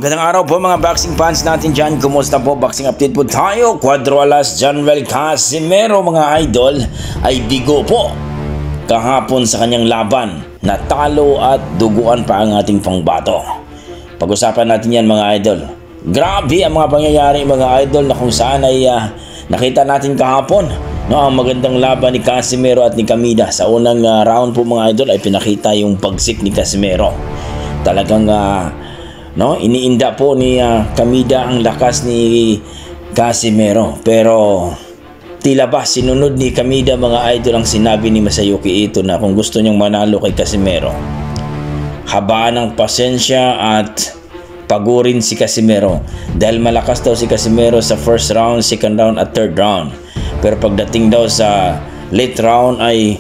Magandang araw po mga boxing fans natin dyan. Kumusta po? Boxing update po tayo. Cuadro Alas, Januel Casimero mga idol ay bigo po kahapon sa kanyang laban. Natalo at duguan pa ang ating pangbato. Pag-usapan natin yan mga idol. Grabe ang mga pangyayari mga idol na kung saan ay nakita natin kahapon. Ang magandang laban ni Casimero at ni Kamida. Sa unang round po mga idol ay pinakita yung pagsik ni Casimero. Talagang iniinda po ni Kamida ang lakas ni Casimero, pero tila ba sinunod ni Kamida mga idol ang sinabi ni Masayuki Ito na kung gusto niyang manalo kay Casimero, habaan ng pasensya at pagurin si Casimero dahil malakas daw si Casimero sa first round, second round at third round, pero pagdating daw sa late round ay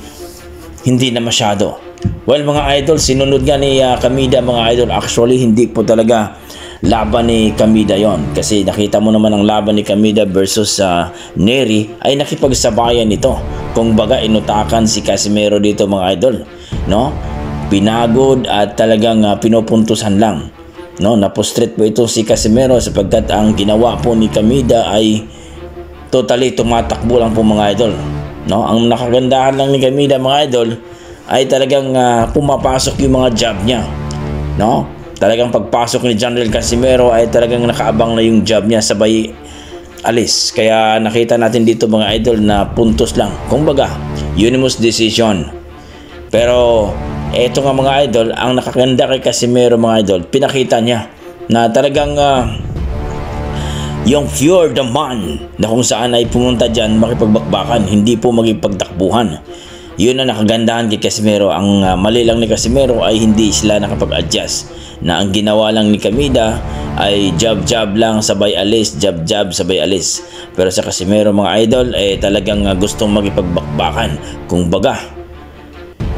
hindi na masyado. Well mga idol, sinunod nga ni Kamida mga idol. Actually hindi po talaga laban ni Kamida yon, kasi nakita mo naman ang laban ni Kamida versus Neri ay nakipagsabayan nito. Kung baga inutakan si Casimero dito mga idol, pinagod at talagang pinupuntusan lang, napostrate po ito si Casimero sapagkat ang ginawa po ni Kamida ay totally tumatakbo lang po mga idol. Ang nakagandahan lang ni Kamida mga idol ay talagang pumapasok yung mga jab niya. Talagang pagpasok ni Januel Casimero ay talagang nakaabang na yung jab niya, sabay alis. Kaya nakita natin dito mga idol na puntos lang. Kumbaga, unanimous decision. Pero eto nga mga idol, ang nakaganda kay Casimero mga idol, pinakita niya na talagang yung pure the man na kung saan ay pumunta dyan makipagbakbakan, hindi po magipagtakbuhan. Yun ang nakagandahan kay Casimero. Ang mali lang ni Casimero ay hindi sila nakapag-adjust, na ang ginawa lang ni Kamida ay jab-jab lang sabay alis, jab-jab sabay alis. Pero sa Casimero mga idol talagang gustong makipagbakbakan. Kung baga,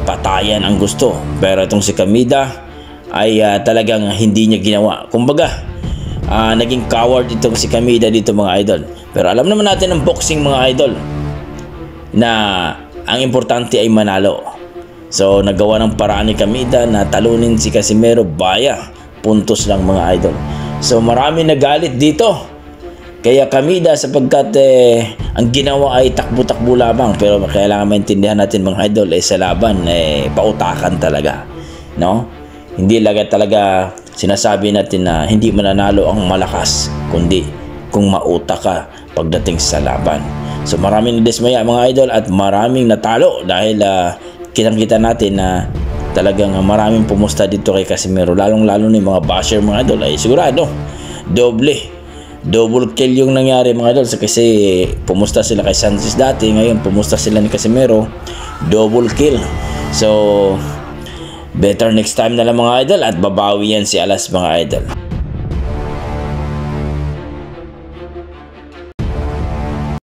patayan ang gusto. Pero itong si Kamida ay talagang hindi niya ginawa. Kung baga, naging coward itong si Kamida dito mga idol. Pero alam naman natin ang boxing mga idol na ang importante ay manalo. So nagawa ng paraan ni Kamida na talunin si Casimero via puntos lang mga idol. So marami nagalit dito kaya Kamida sapagkat ang ginawa ay takbo-takbo lamang. Pero kailangan maintindihan natin mga idol sa laban pautakan talaga, hindi talaga sinasabi natin na hindi mananalo ang malakas, kundi kung mautak ka pagdating sa laban. So maraming nadismaya mga idol at maraming natalo dahil kitang-kita natin na talagang maraming pumusta dito kay Casimero. Lalong-lalo na yung mga basher mga idol ay sigurado double kill yung nangyari mga idol, kasi pumusta sila kay Sanchez dati, ngayon pumusta sila ni Casimero, double kill. So better next time na lang mga idol at babawi yan si Alas mga idol.